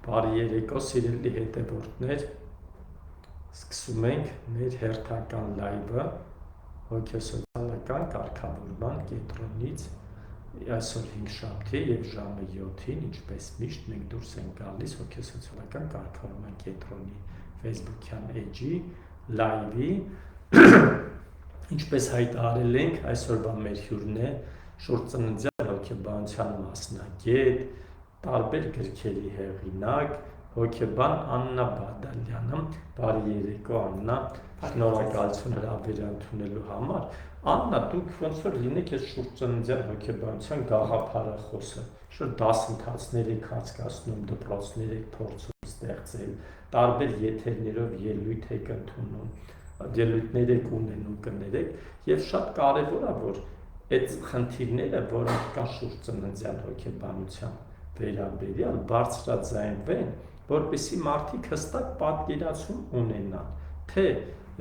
Բարի երեկո, սիրելի հետևորդներ, սկսում ենք մեր հերթական լայվը հոգեսոցիալական կարգավորման կենտրոնից այսօր 5-շաբթի և ժամը 7-ին, ինչպես միշտ մենք դուրս ենք գալիս հոգեսոցիալական կարգավորման կենտրոնի Facebook-յան էջի լայվի, ինչպես հայտարարել ենք, այսօրվա մեր հյուրն է շուրծննդյան հոգեբանության մասնագետ, տարբեր գրքերի հեղինակ, հոգեբան Աննա Բադալյանը։ Բարի երեկո, Աննա, շնորհակալություն հրավեր ընդունելու համար։ Աննա, դուք ոնց որ լինեք այս շուրծննդյան հոգեբանության գաղափարախոսը, շուտ դասընթացներ եք անցկացնում, դպրոցներ եք փորձում ստեղծել, տարբեր եթերներով ելույթ եք ընդունում, ելույթներ եք ունենում, կներեք, եւ շատ կարեւոր է, որ այդ խնդիրները, որոնք կան շուրծննդյան հոգեբանության վերաբերյալ, բարձրաձայնվեն, որպեսզի մարդիկ հստակ պատկերացում ունենան, թե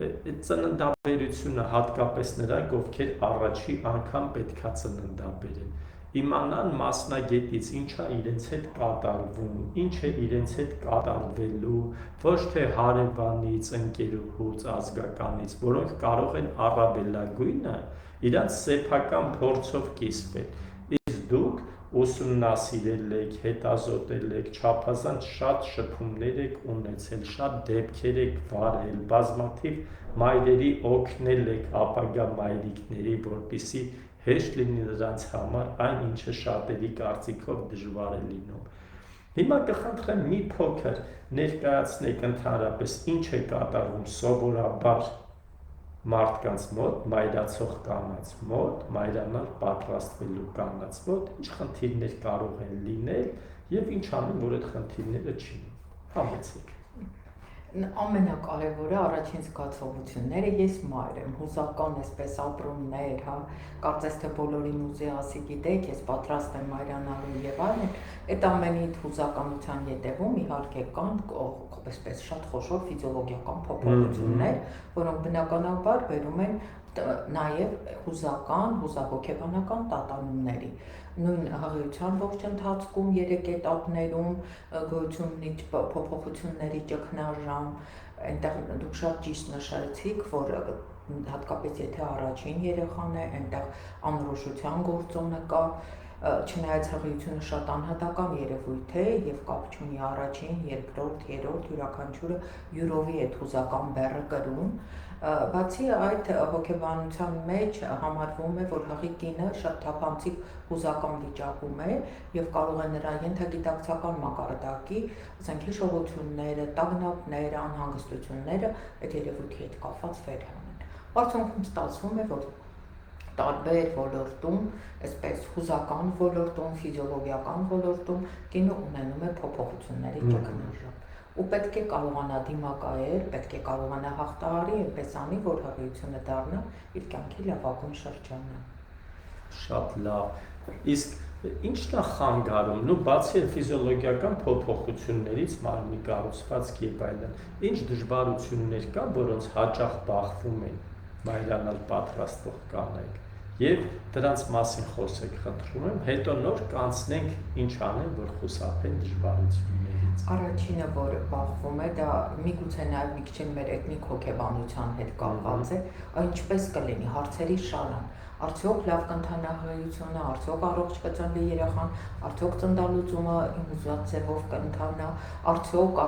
այդ ծննդաբերությունը հատկապես նրանք, ովքեր առաջի անգամ պետքա ծննդաբերեն, իմանան մասնագետից ինչա իրենց հետ կատարվում, ինչ է իրենց հետ կատարվելու, ոչ թե հարևանից, ընկերուհուց, ազգականից, որոնք կարող են առավելագույնը իրանց սեփական փորձով կիսվել։ Իսկ դուք ուսումնասիրել եք, հետազոտել եք, չափազանց շատ շփումներ եք ունեցել, շատ դեպքեր եք վարել, բազմաթիվ մայրերի օգնել եք ապագա մայրիկների, որպեսզի հեշտ լինի նրանց համար այն, ինչը շատերի կարծիքով դժվար է լինում։ Հիմա կխնդրեմ մի փոքր ներկայացնեք ընդհանրապես ինչ է կատարվում սովորաբար մարդկանց մոտ, մայրացող կանանց մոտ, մայրանալ պատրաստվելու կանանց մոտ, ինչ խնդիրներ կարող են լինել եւ ինչ անում, որ այդ խնդիրները չլինեն։ Համեցեք։ Ամենակարևորը առաջին զգացողությունները ես մայր եմ, հուզական այսպես ապրումներ, հա, կարծես թե բոլորին ուզի ասի գիտեք, ես պատրաստ եմ մայրանալու եւ այլն, այդ ամենից հուզականության յետևում իհարկե կան այսպես շատ խոշոր ֆիզիոլոգիական փոփոխություններ, որոնք բնականաբար բերում են նաև հուզական, հուզահոգեբանական տատանումների։ Նույն հղիության ողջ ընթացքում 3 էտապներում գոյություն ունի փոփոխությունների ճգնաժամ, այնտեղ դուք շատ ճիշտ նշեցիք, որ հատկապես եթե առաջին երեխան է, այնտեղ անորոշության գործոնը կա, չնայած հղիությունը շատ անհատական երևույթ է եւ կապ չունի առաջին, երկրորդ, երրորդ, յուրաքանչյուրը յուրովի այդ հուզական բեռը կրում, բացի այդ հոգեբանության մեջ համարվում է, որ հղի կինը շատ թափանցիկ հուզական վիճակում է եւ կարող է նրա ենթագիտակցական մակարդակի, ասենք հիշողությունները, տագնապները, անհանգստությունները այդ երևույթի հետ կապված վերհանեն։ Արդյունքում ստացվում է, որ տարբեր ոլորտում, այսպես հուզական ոլորտում, ֆիզիոլոգիական ոլորտում կինը ունենում է փոփոխությունների ճգնաժամ։ Ու պետք է կարողանա դիմակայել, պետք է կարողանա հաղթահարի, այնպես անի, որ հղիությունը դառնա իր կյանքի լավագույն շրջանը։ Շատ լավ։ Իսկ ի՞նչն է խանգարում, բացի ֆիզիոլոգիական փոփոխություններից, մարմնի կառուցվածքի եւ այլն, ինչ դժվարություններ կան, որոնց հաճախ բախվում են մայրանալ պատրաստվող կանայք, եւ դրանց մասին խոսեք, խնդրում եմ, հետո նոր կանցնենք ինչ անեն, որ խուսափեն դժվարություններից։ Առաջինը, որ բախվում է, դա միգուցե նաև մի քիչ մեր էթնիկ հոգեբանության հետ կապված է, ինչպես կլինի, հարցերի շարան, արդյոք լավ կընթանա հղիությունը, արդյոք առողջ կծնվի երեխան, արդյոք ծննդալուծումը ուզած ձևով կընթանա, արդյոք,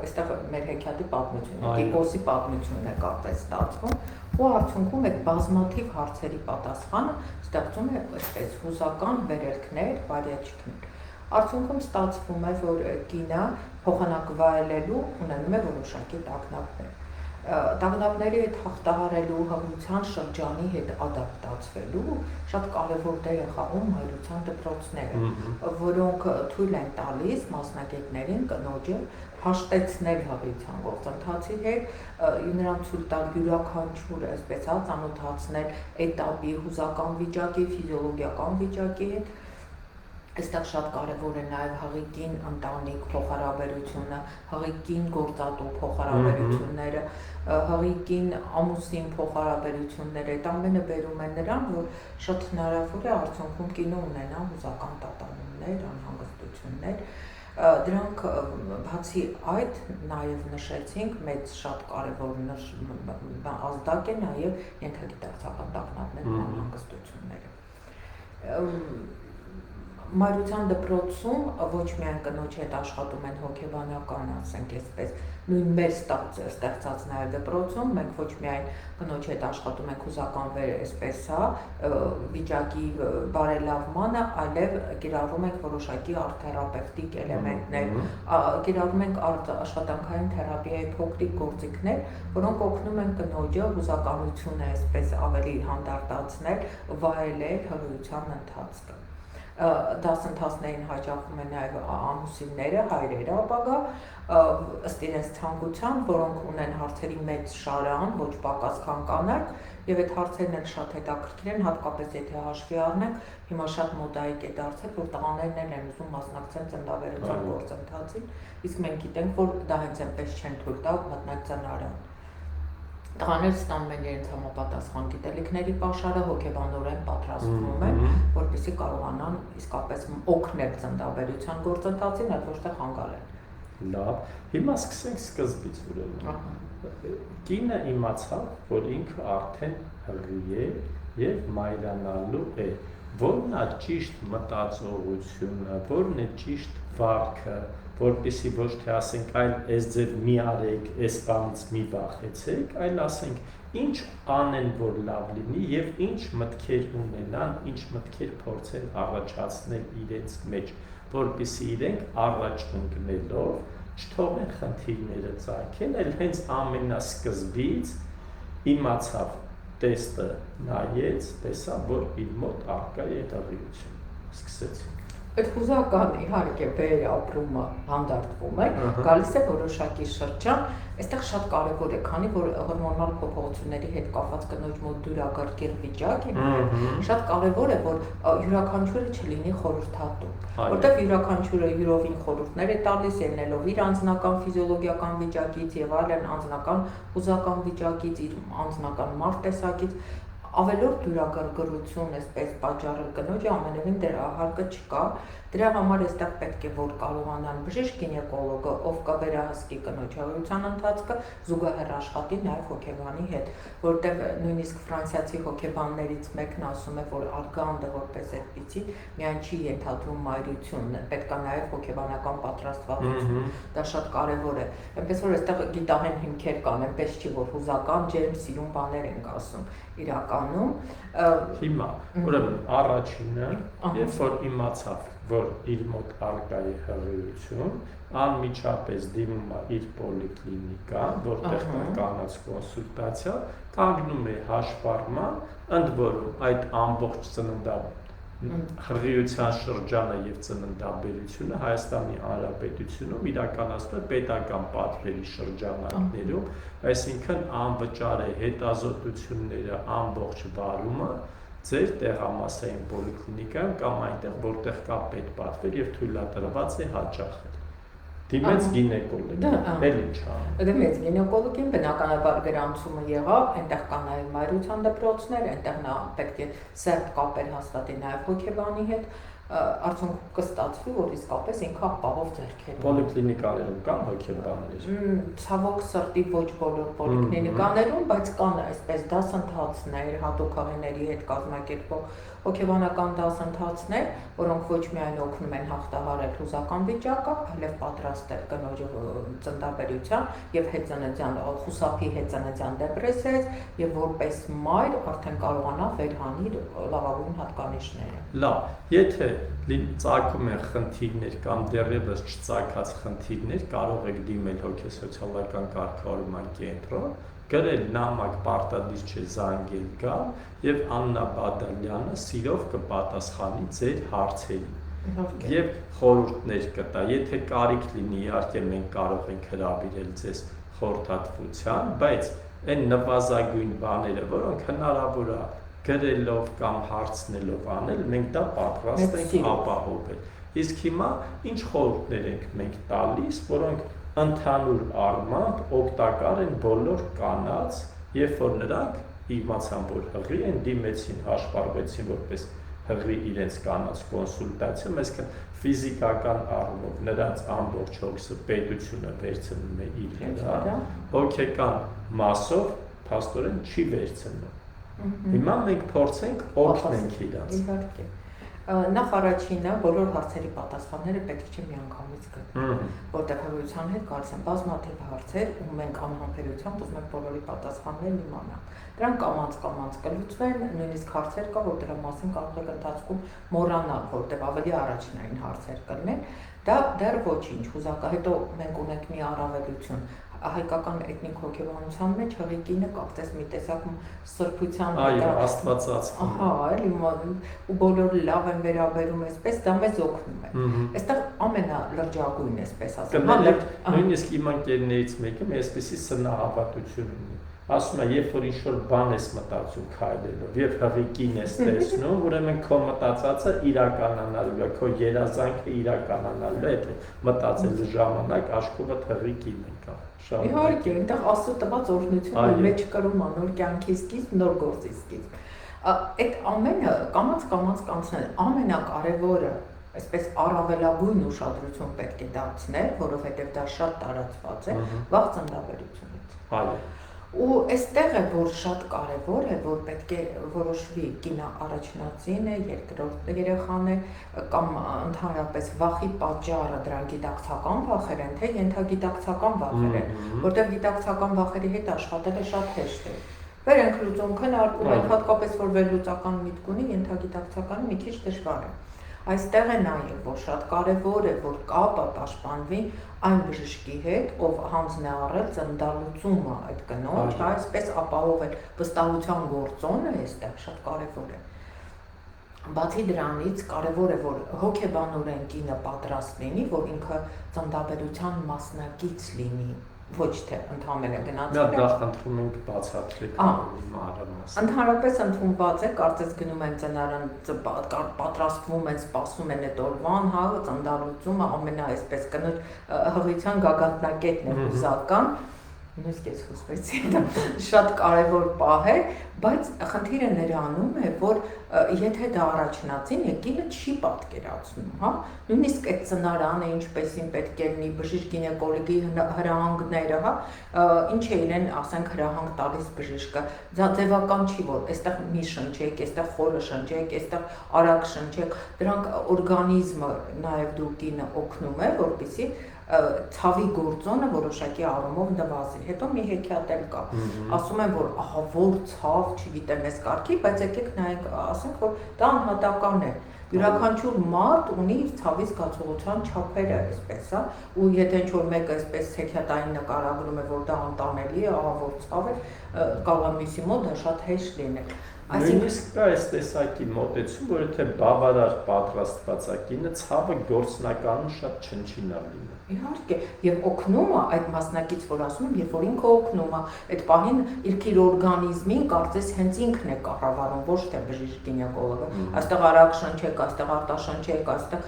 այստեղ մեր հեքիաթի պատմությունը, Դիպոսի պատմությունն է կարծես ստացվում, ու արդյունքում այդ բազմաթիվ հարցերի պատասխանը ստեղծում է այսպես հուզական վերելքներ, բարյաճիկներ։ Արդյունքում ստացվում է, որ կինը փոխանակ վայելելու ունենում է որոշակի տագնապներ։ Տագնապների հետ հաղթահարելու, հղիության շրջանի հետ ադապտացվելու շատ կարևոր դեր են խաղում մայրության դպրոցները, որոնք թույլ են տալիս մասնագետներին կնոջը հաշտեցնել հղիության գործընթացի հետ, նրան ցույց տալ յուրաքանչյուր այսպես ծանոթացնել էտապի, հուզական վիճակի, ֆիզիոլոգիական վիճակի հետ։ Այստեղ շատ կարևոր է նաև հղի-կին ընտանիք փոխհարաբերությունը, հղի-կին գործատու փոխհարաբերությունները, հղի-կին ամուսին փոխհարաբերությունները, այդ ամենը բերում է նրան, որ շատ հնարավոր է արդյունքում կինը ունենա հուզական տատանումներ, անհանգստություններ, Դրանք բացի այդ նաև նշեցինք մեծ շատ կարևոր ազդակ է նաև ենթագիտակցական տագնապների անհանգստությունները։ Մայրության դպրոցում ոչ միայն կնոջ հետ աշխատում են հոգեբանական, ասենք այսպես, նույն մեր ստեղծած նաև դպրոցում մենք ոչ միայն կնոջ հետ աշխատում ենք հուզական այսպես վիճակի բարելավմանը, այլև կիրառում ենք որոշակի արտ-թերապևտիկ էլեմենտներ, կիրառում ենք աշխատանքային թերապիայի փոքրիկ գործիքներ, որոնք օգնում են կնոջը հուզականությունը այսպես ավելի հանդարտացնել, վայելել հղիության ընթացքը։ Դասընթացներին հաճախում են նաև ամուսինները, հայրերը ապագա, ըստ իրենց ցանկության, որոնք ունեն հարցերի մեծ շարան, ոչ պակաս քան կանայք, եւ այդ հարցերն էլ շատ հետաքրքիր են, հատկապես եթե հաշվի առնենք, հիմա շատ մոդայիկ է դարձել, որ տղաներն են ուզում մասնակցեն ծննդաբերության գործընթացին, իսկ մենք գիտենք, որ դա հենց այնպես չեն թույլ տա մտնել ծնարան։ Տղաները ստանում են իրենց համապատասխան գիտելիքների պաշարը, հոգեբանորեն պատրաստվում են, որպեսզի կարողանան իսկապես օգնել ծննդաբերության գործընթացին, այլ ոչ թե խանգարեն։ Լավ, հիմա սկսենք սկզբից ուրեմն։ Կինը իմացավ, որ ինքը արդեն հղի է եւ մայրանալու է։ Որն է ճիշտ մտածողությունը, որն է ճիշտ վարքը, որպեսզի ոչ թե ասենք այլ այս ձև մի արեք, այս բանից մի վախեցեք, այլ ասենք ինչ անեն, որ լավ լինի եւ ինչ մտքեր ունենան, ինչ մտքեր փորձեն առաջացնել իրենց մեջ, որպեսզի իրենք առաջ ընկնելով չթողեն խնդիրները ծագեն, այլ հենց ամենասկզբից իմացավ, տեստը նայեց, տեսավ, որ իր մոտ առկա է հղիություն։ Սկսեցինք։ Այդ հուզական իհարկե վերապրումը հանդարտվում է, գալիս է որոշակի շրջան, այստեղ շատ կարևոր է, քանի որ հորմոնալ փոփոխությունների հետ կապված կնոջ մոտ դյուրակարգեր վիճակ է, շատ կարևոր է, որ յուրաքանչյուրը չլինի խորհրդատու, որտեղ յուրաքանչյուրը յուրովին խորհուրդներ է տալիս, ելնելով իր անձնական ֆիզիոլոգիական վիճակից եւ այլն անձնական հուզական վիճակից, իր անձնական մարդ-տեսակից, ավելորդ դյուրակարգություն այսպես պատճառել կնոջը ամենևին դրա հարկը չկա, դրա համար այստեղ պետք է որ կարողանան բժիշկ գինեկոլոգը, ով կվերահսկի կնոջ հղիության ընթացքը, զուգահեռ աշխատի նաև հոգեբանի հետ, որտեղ նույնիսկ ֆրանսիացի հոգեբաններից մեկն ասում է, որ արգանդը որպես այդպիսի միայն չի ենթադրում մայրություն, պետք է նաև հոգեբանական պատրաստվածություն, դա շատ կարևոր է, այնպես որ այստեղ գիտահեն հիմքեր կան, այնպես չի որ հուզական ջերմ սիրուն բաներ ենք ասում իրականում։ Հիմա, ուրեմն առաջինը, երբ որ իմացավ, որ իր մոտ առկա է հղիություն, անմիջապես դիմում է իր պոլիկլինիկա, որտեղ կա կանանց կոնսուլտացիա, կանգնում է հաշվառման, ընդ որում այդ ամբողջ հղիության շրջանը եւ ծննդաբերությունը Հայաստանի Հանրապետությունում իրականացվում է պետական պատվերի շրջանակներում, այսինքն անվճար է հետազոտությունները ամբողջ վարումը ձեր տեղամասային պոլիկլինիկայում կամ այնտեղ որտեղ կա պետպատվեր եւ թույլատրված է հաճախել։ Դիմեց գինեկոլոգ, էլ ինչ անում։ Դիմեց գինեկոլոգին, բնականաբար գրանցումը եղավ, այնտեղ կա նաև մայրության դպրոցներ, այնտեղ նա պետք է սերտ կապեր հաստատի նաև հոգեբանի հետ, արդյունքում կստացվի, որ իսկապես ինքը ապահով ձեռքեր ունի։ Պոլիկլինիկաներում կան հոգեբաններ։ Ցավոք սրտի ոչ բոլոր պոլիկլինիկաներում, բայց կան այսպես դասընթացներ, հատուկ հղիների հետ կազմակերպող հոգեբանական դասընթացներ, որոնք ոչ միայն օգնում են հաղթահարել հուզական վիճակը, այլև պատրաստել կնոջը ծննդաբերության եւ հետծննդյան խուսափի հետծննդյան դեպրեսիայից եւ որպես մայր արդեն կարողանա վերհանել լավագույն հատկանիշները։ Լավ, եթե ծագում են խնդիրներ կամ դեռևս չծագած խնդիրներ, կարող եք դիմել հոգեսոցիալական կարգավորման կենտրոն, գրել նամակ պարտադիր չէ զանգել գալ եւ Աննա Բադալյանը սիրով կպատասխանի ձեր հարցերին եւ խորհուրդներ կտա, եթե կարիք լինի, իհարկե մենք կարող ենք հրավիրել ձեզ խորհրդատվության, բայց այն նվազագույն բաները, որոնք հնարավոր է գրելով կամ հարցնելով անել, մենք դա պատրաստ ենք ապահովել։ Իսկ հիմա ինչ խորհուրդներ ենք մենք տալիս, որոնք ընդհանուր առմամբ օգտակար են բոլոր կանանց, երբ որ նրանք իմացան, որ հղի են, դիմեցին, հաշվառվեցին որպես հղի իրենց կանած կոնսուլտացիա, այսինքն ֆիզիկական առումով նրանց ամբողջ հոգսը պետությունը վերցնում է իր վրա, հոգեկան մասով փաստորեն չի վերցնում։ Հիմա մենք փորձենք օգնենք իրանց։ Իհարկե։ Նախ առաջինը բոլոր հարցերի պատասխանները պետք չէ միանգամից գտնել, որտեղ հղիության հետ գալիս են բազմաթիվ հարցեր, ու մենք անհամբերությամբ ուզում ենք բոլորի պատասխաններն իմանալ։ Դրանք կամաց կլուծվեն, նույնիսկ հարցեր կա, որ դրա մասին կարող եք ընթացքում մոռանալ, որտեղ ավելի առաջնային հարցեր կլինեն։ Դա դեռ ոչինչ, հետո մենք ունենք մի առավելություն հայկական էթնիկ հոգեբանության մեջ հղի կինը կարծես մի տեսակ սրբության աստվածածություն։ Էլի ու բոլորը լավ են վերաբերում, այսպես դա մեզ օգնում է։ Այստեղ ամենալրջագույնն էսպես ասեմ։ Նույնիսկ իմ ընկերներից մեկը մի այսպեսի սնահավատություն ունի։ Ասում է, երբ որ ինչ-որ բան ես մտածում քայլելով, եւ հղի կին ես տեսնում, ուրեմն քո մտածածը իրականանալու է, քո երազանքը իրականանալու է, եթե մտածելու ժամանակ աշխուժը հղի կին է կա։ Իհարկե, այնտեղ Աստծո տված օրհնությունը մեջ կրում է նոր կյանքի սկիզբ, նոր գործի սկիզբ։ Այդ ամենը կամաց կանցնել, ամենակարևորը, այսպես առավելագույն ուշադրություն պետք է դարձնել, որովհետև դա շատ տարածված է, վաղ ծննդաբերությունից։ Ու այստեղ է, որ շատ կարևոր է, որ պետք է որոշվի կինը առաջնածին է, երկրորդ երեխան է, կամ ընդհանրապես վախի պատճառը դրանք գիտակցական վախեր են, թե ենթագիտակցական վախեր են, որտեղ գիտակցական վախերի հետ աշխատելը շատ հեշտ է։ Վերենք լուծում քննարկում ենք, հատկապես որ վերլուծական միտք ունի, ենթագիտակցականը մի քիչ դժվար է։ Այստեղ է նաև, որ շատ կարևոր է, որ կապը պաշտպանվի այն բժշկի հետ, ով հանձն է առել ծննդալուծումը այդ կնոջ, այսպես ապահովել վստահության գործոնը, այստեղ շատ կարևոր է։ Բացի դրանից կարևոր է, որ հոգեբանորեն կինը պատրաստ լինի, որ ինքը ծննդաբերության մասնակից լինի, ոչ թե ընդհանրապես գնացել է։ Դա խնդրում ենք բացատրեք մանրամասն։ Ընդհանրապես ընդունված է, կարծես գնում են ծնարան, պատրաստվում են, սպասում են այդ օրվան, ծննդալուծումը այսպես կնոջ հղիության գագաթնակետն է հուզական, նույնիսկ ես հուզվեցի, դա շատ կարևոր պահ է, բայց խնդիրը նրանում է, որ եթե դա առաջնածին է, կինը չի պատկերացնում, նույնիսկ այդ ծնարանը ինչպեսին պետք է լինի, բժիշկ գինեկոլոգի հրահանգները, ինչ է իրեն, ասենք, հրահանգ տալիս բժիշկը, դա ձևական չի, որ այստեղ մի շնչեք, այստեղ խորը շնչեք, այստեղ արագ շնչեք, դրանք օրգանիզմը նաև դու կինը օգնում է, որպեսզի ցավի գործոնը որոշակի առումով նվազի։ Հետո մի հեքիաթ էլ կա։ Ասում են, որ ահա որ ցավ, չգիտեմ, այս կարգի, բայց եկեք նայենք, ասենք, որ դա անհատական է։ Յուրաքանչյուր մարդ ունի իր ցավի զգացողության չափերը, այսպես, ու եթե ինչ-որ մեկը այսպես հեքիաթային նկարագրում է, որ դա անտանելի է, ահա որ ցավ է, կարող է մյուսի մոտ դա շատ հեշտ լինել։ Նույնիսկ կա այս տեսակի մոտեցում, որ եթե բավարար պատրաստված է կինը, ցավը գործնականում շատ չնչինա լինի։ Իհարկե, եւ օգնումը այդ մասնակից, որ ասում եմ, երբ որ ինքը օգնում է, այդ պահին իր օրգանիզմին կարծես հենց ինքն է կառավարում, ոչ թե բժիշկ գինեկոլոգը։ Այստեղ արագ շնչեք, այստեղ արտաշնչեք, այստեղ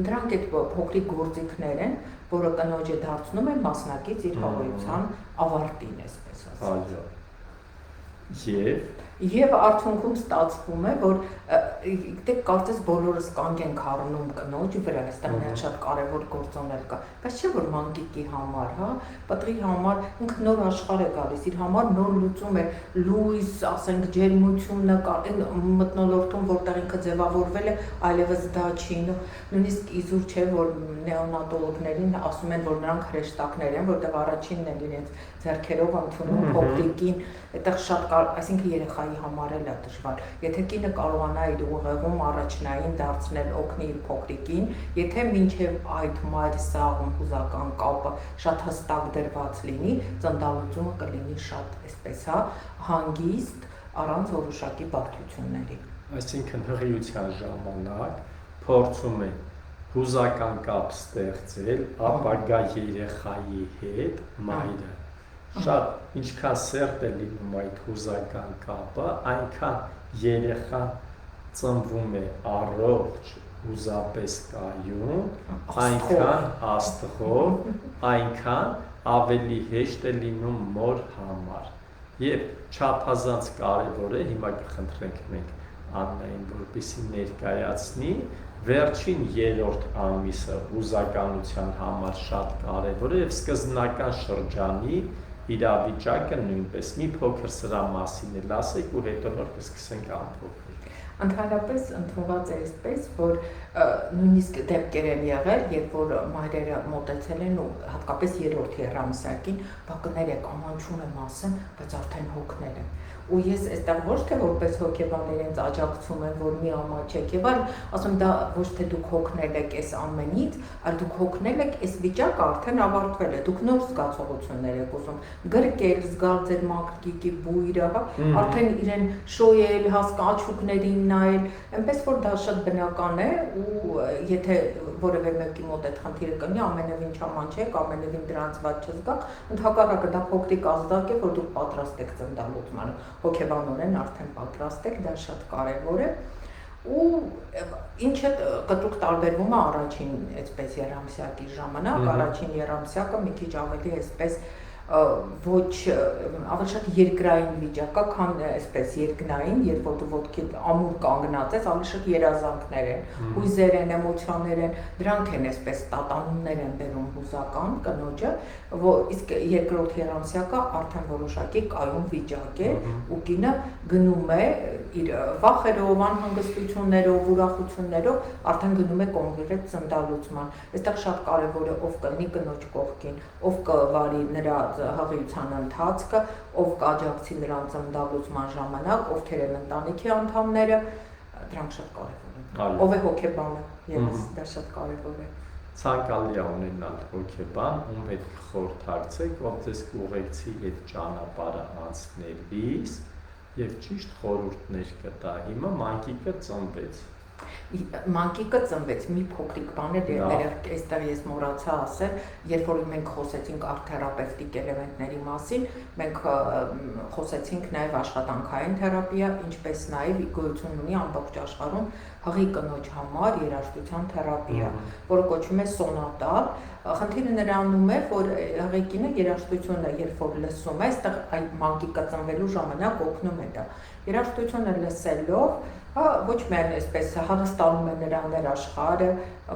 դրանք այդ փոքրիկ գործիքներ են, որը կնոջը դարձնում է մասնակից իր հաղորդության ավարտին, այսպես ասած։ Եվ արդյունքում ստացվում է, որ դեք կարծես բոլորս կանգ ենք առնում կնոջ վրա, այստեղ մի շատ կարևոր գործոն էլ կա, բայց չէ որ մանկիկի համար, պատրի համար ինքը նոր աշխարհ է գալիս, իր համար նոր լուծում է, լույս, ասենք, ջերմությունը մթնոլորտում, որտեղ ինքը ձևավորվել է, այլևս դա չի, նույնիսկ իզուր չէ, որ նեոնատոլոգներին ասում են, որ նրանք հրեշտակներ են, որտեղ առաջինն են իրենց ձեռքերով ընդունում փոքրիկին, այդտեղ շատ այսինքն երեխայի համար էլ է դժվար։ Եթե կինը կարողանա իր ուղեղում առաջնային դարձնել, օգնի իր փոքրիկին, եթե մինչև այդ մայր-սաղմ հուզական կապը շատ հստակ դրված լինի, ծննդալուծումը կլինի շատ այսպես, հանգիստ, առանց որոշակի բարդությունների։ Այսինքն հղիության ժամանակ փորձում է հուզական կապ ստեղծել ապագա երեխայի հետ մայրը։ Շատ ինչքան սերտ է լինում այդ հուզական կապը, այնքան երեխան ծնվում է առողջ, հուզապես կայուն, այնքան աստղով, այնքան ավելի հեշտ է լինում մոր համար։ Եվ չափազանց կարևոր է, հիմա կխնդրենք մենք Աննային, որպեսզի ներկայացնի վերջին 3-րդ ամիսը հուզականության համար շատ կարևոր է եւ սկզբնական շրջանի իրավիճակը նույնպես մի փոքր սրա մասին էլ ասեք ու հետո նոր կսկսենք ամփոփել։ Ընդհանրապես ընդունված է այսպես, որ նույնիսկ դեպքեր են եղել, երբ որ մայրերը մոտեցել են ու հատկապես 3-րդ եռամսյակին, բա կներեք, աման չունեմ ասեմ, բայց արդեն հոգնել եմ։ Ու ես այստեղ ոչ թե որպես հոգեբան իրենց աջակցում եմ, որ մի ամաչեք եւ այլ, ասում դա ոչ թե դուք հոգնել եք այս ամենից, այլ դուք հոգնել եք այս վիճակը արդեն ավարտվել է, դուք նոր զգացողություններ եք ուզում, գրկել, զգալ ձեր մակրիկի բույրը, արդեն իրեն շոյել, աչուկներին նայել, այնպես որ դա շատ բնական է ու եթե որևէ մեկի մոտ այդ խնդիրը կնի, ամենևին չամանչեք, ամենևին դրանց ված չզգաք, ընդհակառակը դա փոքրիկ ազդակ է, որ դուք պատրաստ եք ծննդալուծմանը, հոգեբանորեն արդեն պատրաստ եք, դա շատ կարևոր է ու ինչը կտրուկ տարբերվում է առաջին այսպես երամսյակի ժամանակ, առաջին երամսյակը մի քիչ ավելի այսպես ոչ ավելի շատ երկրային վիճակա, քան այսպես երկնային, երբ որ դու ոտքի ամուր կանգնած ես, ավելի շատ երազանքներ են, հույզեր են, էմոցիաներ են, դրանք են այսպես տատանումներ են բերում հուզական կնոջը, իսկ երկրորդ երամսյակը արդեն որոշակի կայուն վիճակ է ու կինը գնում է իր վախերով, անհանգստություններով, ուրախություններով արդեն գնում է կոնկրետ ծննդալուծման։ Այստեղ շատ կարևոր է ով կլինի կնոջ կողքին, ով կվարի նրա հղիության ընթացքը, ով կաջակցի նրան ծննդալուծման ժամանակ, ովքեր են ընտանիքի անդամները, դրանք շատ կարևոր են։ Ով է հոգեբանը, եւս դա շատ կարևոր է։ Ցանկալի է ունենալ հոգեբան, ում հետ կխորհրդակցեք, ով ձեզ կուղեկցի այդ ճանապարհը անցնելիս եւ ճիշտ խորհուրդներ կտա։ Հիմա մանկիկը ծնվեց։ Մանկիկը ծնվեց, մի փոքրիկ բան է դեռ այստեղ ես մոռացա ասել, երբ որ մենք խոսեցինք արտ-թերապևտիկ էլեմենտների մասին, մենք խոսեցինք նաև աշխատանքային թերապիա, ինչպես նաև գոյություն ունի ամբողջ աշխարհում հղի կնոջ համար երաժշտության թերապիա, որը կոչվում է սոնատալ։ Խնդիրը նրանում է, որ հղեկինը երաժշտությունը երբ որ լսում է, այստեղ այդ մանկիկը ծնվելու ժամանակ օգնում է դա։ Երաժշտությունը լսելով ոչ միայն այսպես հարստանում է նրան աշխարհը,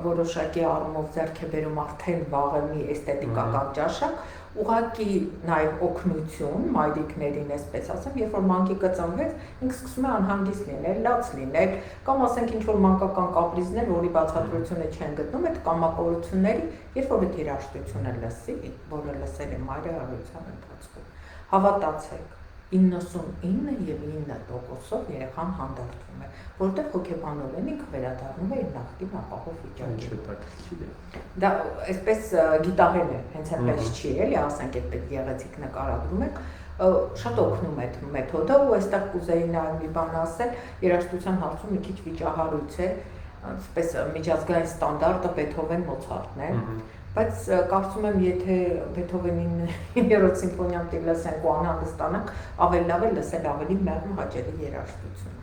որոշակի առումով ձեռք է բերում արդեն վաղը մի էսթետիկական ճաշակ, ուղղակի նաև օգնություն մայրիկներին, այսպես ասեմ, երբ որ մանկիկը ծնվեց, ինքը սկսում է անհանգիստ լինել, լաց լինել, կամ ասենք ինչ որ մանկական կապրիզներ, որի բացատրությունը չեն գտնում, այդ կամակորությունների, երբ որ այդ երաժշտությունը լսի, որը լսել է մայրը հղիության ընթացքում, հավատացեք 99 եւ 9%-ով երեխան հանդարտվում է, որտեղ հոգեբանորեն ինքը վերադառնում է իր նախկին ապահով վիճակին։ Դա այսպես գիտահեն է, հենց այնպես չի, էլի, ասենք այդպես գեղեցիկ նկարագրում եք, շատ օգնում է այդ մեթոդը ու այստեղ կուզեի նաև մի բան ասել, երաժշտության հարցում մի քիչ վիճահարույց է, այսպես միջազգային ստանդարտը Բեթհովեն, Մոցարտն է, բայց կարծում եմ, եթե Բեթհովենին 9-րդ սիմֆոնիան լսենք ու անհանգստանանք, ավելի լավ է լսել ավելի մեղմ հաճելի երաժշտություն։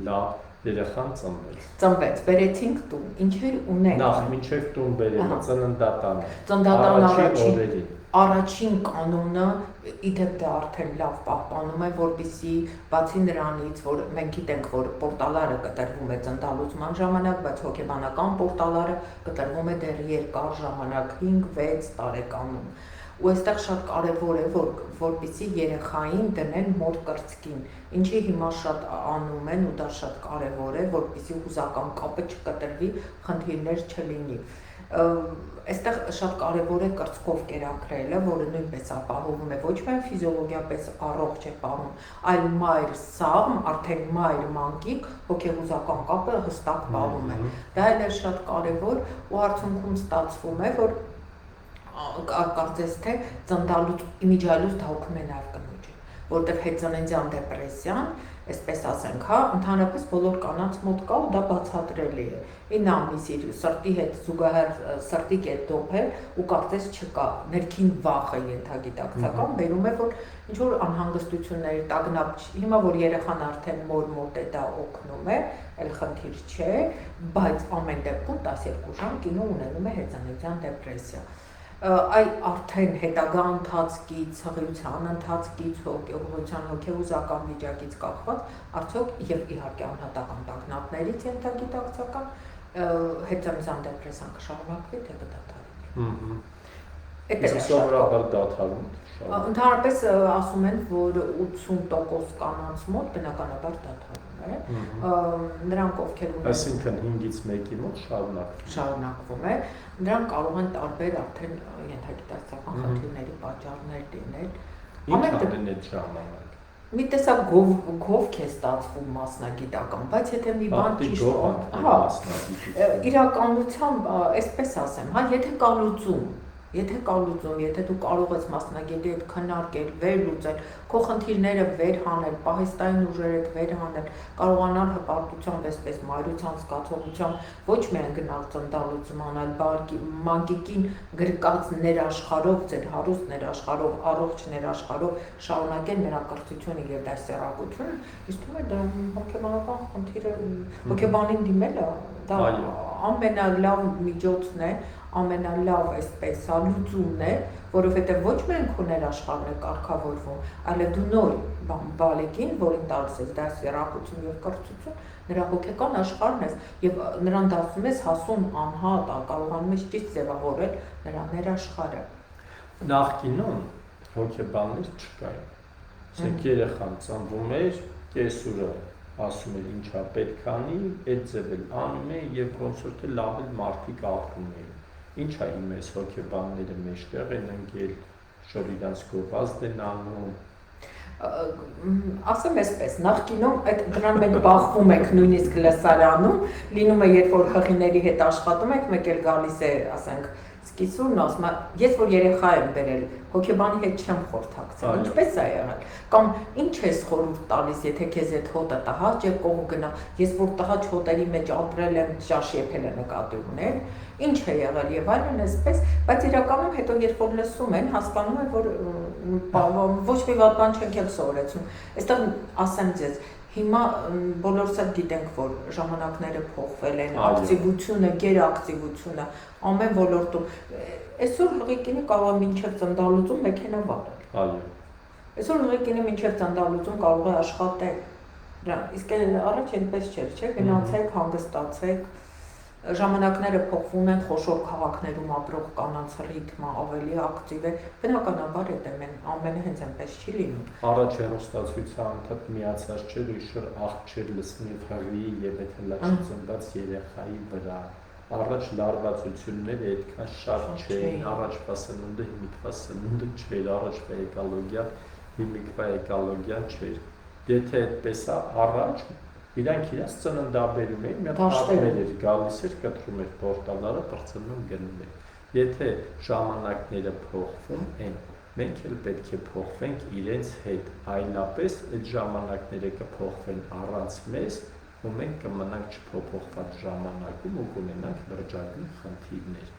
Լավ, երեխան ծնվեց։ Ծնվեց, բերեցինք տուն, ինչեր ունենք։ Նախ մինչև տուն բերելը ծննդատանը։ Ծննդատան առաջին կանոնը իդեպ դա արդեն լավ պահպանում է, որպեսզի բացի նրանից, որ մենք գիտենք, որ պորտալարը կտրվում է ծննդալուծման ժամանակ, բայց հոգեբանական պորտալարը կտրվում է դեռ երկար ժամանակ 5-6 տարեկանում։ Ու այստեղ շատ կարևոր է, որպեսզի երեխային դնեն մոտ կրծքին, ինչի հիմա շատ անում են ու դա շատ կարևոր է, որպեսզի հուզական կապը չկտրվի, խնդիրներ չլինի։ Այստեղ շատ կարևոր է կրծքով կերակրելը, որը նույնպես ապահովում է ոչ միայն ֆիզիոլոգիապես առողջ է պահում, այլ մայր սաղմ, արդեն մայր մանկիկ հոգեհուզական կապը հստակ պահում է։ Դա էլ է շատ կարևոր ու արդյունքում ստացվում է, որ կարծես թե ծննդալուծ իմիջիալուց դա օգնում է նաև կնոջին, որտեղ հետծննդյան դեպրեսիան, այսպես ասենք, ընդհանրապես բոլոր կանանց մոտ կա ու դա բացատրելի է։ 9 ամիս իր սրտի հետ զուգահեռ սրտի կետոփել ու կարծես չկա, ներքին վախը ենթագիտակցական բերում է, որ ինչ որ անհանգստությունների տագնապ, հիմա որ երեխան արդեն մոր մոտ է, դա օգնում է, այլ խնդիր չէ, բայց ամեն դեպքում 12 ժամ կինը ունենում է հետծննդյան դեպրեսիա։ այ արդեն հետագա ընթացքից, հղիության ընթացքից, հոգեության հոգեհուզական վիճակից կախված, արդյոք եւ իհարկե անհատական տագնապներից ենթագիտակցական հետամիզան դեպրեսիան կշարունակվի, թե կդադարի։ Իսկ սովորաբար դադարում։ Ընդհանրապես ասում են, որ 80% կանանց մոտ բնականաբար դադարում է, նրանք ովքեր ունեն, այսինքն 5-ից 1-ի մոտ շարունակվում է, նրանք կարող են տարբեր արդեն ենթագիտակցական խնդիրների պատճառներ լինել։ Ինչ անեն այդ ժամանակ։ Մի տեսակ գովք է ստացվում մասնագիտական, բայց եթե մի բան ճիշտ, իրականությամբ, այսպես ասեմ, եթե կա լուծում, եթե դու կարող ես մասնագետի հետ քննարկել, վերլուծել, քո խնդիրները վերհանել, պահեստային ուժերդ վերհանել, կարողանալ հպարտությամբ, այսպես մայրության զգացողությամբ ոչ միայն գնալ ծննդալուծում անել, մանկիկին գրկած ներաշխարհով, ձեր հարուստ ներաշխարհով, առողջ ներաշխարհով շարունակել նրա կրթությունը եւ դասերակցությունը, իսկ թվում է դա հոգեբանական խնդիր է, հոգեբանին դիմելը դա ամենալավ միջոցն է, ամենալավ այսպես լուծումն է, որովհետև ոչ միայն քո ներաշխարհն է կարգավորվում, այլև դու նոր բալիկին, որին տալիս ես դասերակցություն եւ կրթություն, նրա հոգեկան աշխարհն ես եւ նրան դասում ես հասուն անհատ, կարողանում ես ճիշտ ձևավորել նրա ներաշխարհը։ Նախկինում հոգեբաններ չկային։ Ասենք երեխան ծնվում էր, կեսուրը ասում էր ինչա պետք անի, այդ ձևել անում է եւ ոնց որ թե լավ էլ մարդիկ ապրում էին։ Ինչ է իմ այս հոգեբանները մեջտեղ են ընկել, շոր իրանց գովազդ են անում։ Ասեմ այսպես, նախկինում դրան մենք բախվում ենք նույնիսկ լսարանում, լինում է երբ որ հղիների հետ աշխատում ենք, մեկ էլ գալիս է, ասենք, սկիզբն ասում է, ես որ երեխա եմ բերել, հոգեբանի հետ չեմ խորհրդակցել, ինչպես է եղել, կամ ինչ ես խորհուրդ տալիս, եթե քեզ այդ հոտը տհաճ է կողմ գնա, ես որ տհաճ հոտերի մեջ ապրել եմ, շաշ եփել եմ նկատի ունել, ինչ է եղել եւ այլն այսպես, բայց իրականում հետո երբ որ լսում են, հասկանում են, որ ոչ մի վատ բան չենք էլ սովորեցնում։ Այստեղ ասեմ ձեզ, հիմա բոլորս էլ գիտենք, որ ժամանակները փոխվել են, ակտիվությունը, գերակտիվությունը ամեն ոլորտում։ Այսօր հղիկինը կարող է մինչև ծննդալուծում մեքենա վարել։ Այո։ Այսօր հղիկինը մինչև ծննդալուծում կարող է աշխատել։ Իսկ առաջ այնպես չէր, չէ՞, գնացեք, հանգստացեք, ժամանակները փոխվում են, խոշոր քաղաքներում ապրող կանանց ռիթմը ավելի ակտիվ է, բնականաբար է ամենը հենց այնպես չի լինում։ Առաջ հեռուստացույցը անդադ միացած չէր ու շուտ աղջեր լսնի հղի եւ եթե լաչ ծնված երեխայի վրա։ Առաջ լարվածությունները այդքան շատ չէին, առաջվա սնունդը հիմիկվա սնունդը չէր, առաջվա էկոլոգիան հիմիկվա էկոլոգիան չէր։ Եթե այդպես է առաջ իրանք իրաց ծննդաբերում էին, մի հատ ակներ էր գալիս էր, կտրում էր պորտալները, պրծնում գնում էր։ Եթե ժամանակները փոխվում են, մենք էլ պետք է փոխվենք իրենց հետ, այլապես այդ ժամանակները կփոխվեն առանց մեզ, ու մենք կմնանք չփոփոխված ժամանակում ու կունենանք լրջագույն խնդիրներ։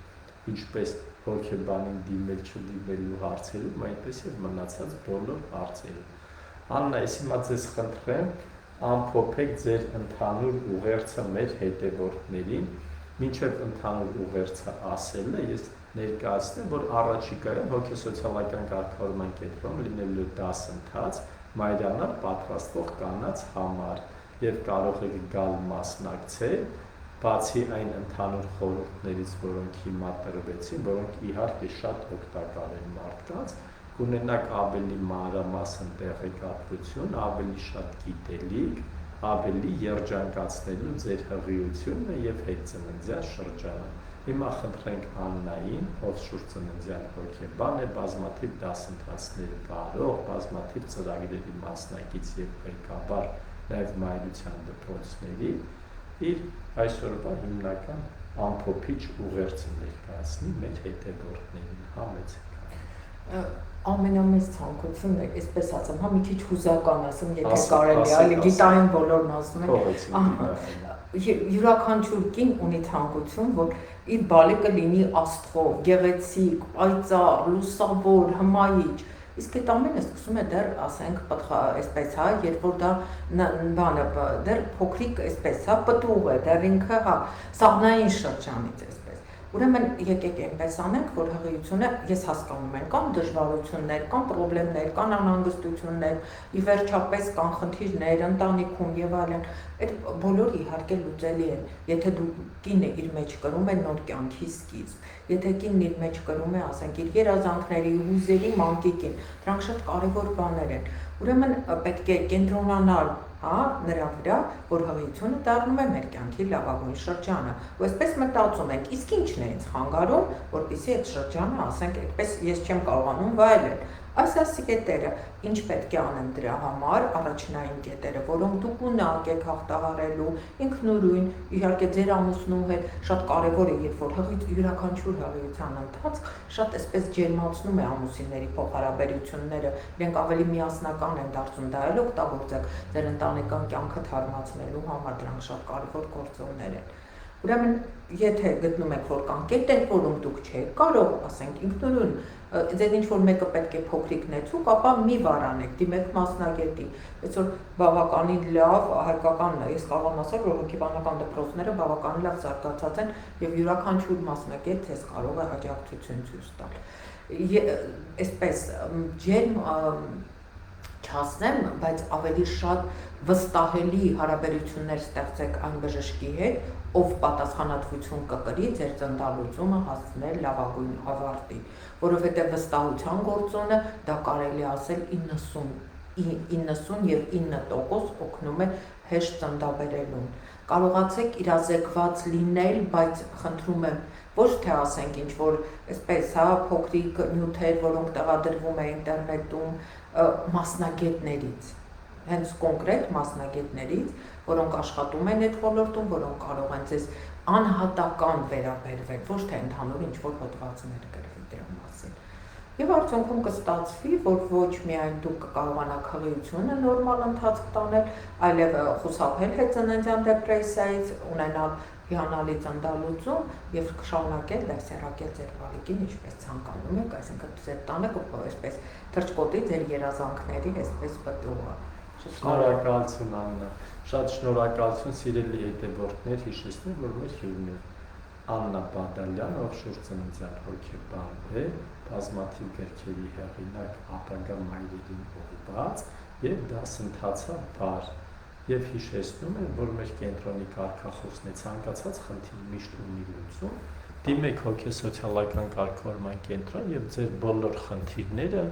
Ինչպես հոգեբանին դիմել չդիմելու հարցերում, այդպես եւ մնացած բոլոր հարցերում։ Աննա, հիմա ձեզ խնդրեմ ամփոփեք ձեր ընդհանուր ուղերձը մեր հետևորդներին, մինչև ընդհանուր ուղերձը ասելը ես ներկայացնեմ, որ առաջիկայում հոգեսոցիալական կարգավորման կենտրոնում լինելու դասընթաց մայրանալ պատրաստող կանանց համար եւ կարող եք գալ մասնակցել, բացի այն ընդհանուր խորհուրդներից, որոնք հիմա տրվեցին, որոնք իհարկե շատ օգտակար են մարդկանց, կունենաք ավելի մանրամասն տեղեկատվություն, ավելի շատ գիտելիք, ավելի երջանկացնելու ձեր հղիությունը եւ հետծննդյան շրջանը։ Հիմա խնդրենք Աննային, ով շուրծննդյան հոգեբան է, բազմաթիվ դասընթացներ վարող, բազմաթիվ ծրագրերի մասնակից եւ ղեկավար, նաեւ մայրության դպրոցների, իր այսօրվա հիմնական ամփոփիչ ուղերձը ներկայացնի մեր հետևորդներին, համեցեք։ Ամենամեծ ցանկությունն է, այսպես ասեմ, մի քիչ հուզական ասեմ, եթե կարելի է, գիտային բոլորն ասում են։ Յուրաքանչյուր կին ունի ցանկություն, որ իր բալիկը լինի աստղով, գեղեցիկ, պայծառ, լուսավոր, հմայիչ։ Իսկ այդ ամենը սկսում է դեռ, ասենք, այսպես, հա, երբ որ դա բանը դեռ փոքրիկ այսպես, հա, պտուղ է, դեռ ինքը, հա, սաղնային շրջանից այսպես։ Ուրեմն եկեք այնպես անենք, որ հղիությունը ես հասկանում եմ, կան դժվարություններ, կան խնդիրներ, կան անհանգստություններ, ի վերջապես կան խնդիրներ ընտանիքում եւ այլն։ Այդ բոլորը իհարկե լուծելի են, եթե դու կինը իր մեջ կրում է նոր կյանքի սկիզբ, եթե կինն իր մեջ կրում է, ասենք, իր երազանքների, հույզերի մանկիկին, դրանք շատ կարևոր բաներ են։ Ուրեմն պետք է կենտրոնանալ նրա վրա, որ հղիությունը դառնում է մեր կյանքի լավագույն շրջանը։ Ու այսպես մտածում ենք, իսկ ի՞նչն է ինձ խանգարում, որպեսզի այդ շրջանը, ասենք, այդպես ես չեմ կարողանում վայելել։ Այս կետերը, ինչ պետք է անեմ դրա համար, առաջնային կետերը, որոնք դուք ունակ եք հաղթահարելու, ինքնուրույն, իհարկե ձեր ամուսնու հետ շատ կարևոր է, երբ որ յուրաքանչյուր հղիության ընթացք շատ այսպես ջերմացնում է ամուսինների փոխհարաբերությունները, իրենք ավելի միասնական են դարձում, դա էլ օգտագործեք ձեր ընտանեկան կյանքը թարմացնելու համար, դրանք շատ կարևոր գործոններ են։ Ուրեմն, եթե գտնում եք, որ կան կետեր, որոնք դուք չեք կարող, ասենք, ինքնուրույն, ձեզ ինչ-որ մեկը պետք է փոքրիկ նեցուկ, ապա մի վարանեք, դիմեք մասնագետի, այսօր բավականին լավ հայկական, ես կարող եմ ասել, որ հոգեբանական դպրոցները բավականին լավ զարգացած են եւ յուրաքանչյուր մասնագետ ձեզ կարող է աջակցություն ցույց տալ։ Այսպես ջերմ չասեմ, բայց ավելի շատ վստահելի հարաբերություններ ստեղծեք այն բժշկի հետ, ով պատասխանատվություն կկրի ձեր ծննդալուծումը հասցնել լավագույն ավարտի, որովհետև վստահության գործոնը դա կարելի ասել 90 եւ 9% օգնում է հեշտ ծննդաբերելուն։ Կարողացեք իրազեկված լինել, բայց խնդրում եմ ոչ թե ասենք ինչ որ այսպես փոքրիկ նյութեր, որոնք տեղադրվում է ինտերնետում, մասնագետներից, հենց կոնկրետ մասնագետներից, որոնք աշխատում են այդ ոլորտում, որոնք կարող են ձեզ անհատական վերաբերվել, ոչ թե ընդհանուր ինչ որ հոդվածներ գրվի դրա մասին։ Եվ արդյունքում կստացվի, որ ոչ միայն դուք կկարողանաք հղիությունը նորմալ ընթացք տանել, այլև խուսափել հետծննդյան դեպրեսիայից, ունենալ հիանալի ծննդալուծում եւ շարունակել դասերակել ձեր բալիկին ինչպես ցանկանում եք, այսինքն ձեր տանը այսպես թրջկոտի ձեր երազանքների այսպես պտուղը։ Շնորհակալություն Աննա, շատ շնորհակալություն սիրելի հետևորդներ, հիշեցնեմ, որ մեր հյուրն է Աննա Բադալյան, ով շուրծննդյան հոգեբան է, բազմաթիվ գրքերի հեղինակ, ապագա մայրերին ուղղված եւ դասընթացաբար։ Եվ հիշեցնում եմ, որ մեր կենտրոնի կարգախոսն է ցանկացած խնդիր միշտ ունի լուծում։ Դիմեք հոգեսոցիալական կարգավորման կենտրոն եւ ձեր բոլոր խնդիրները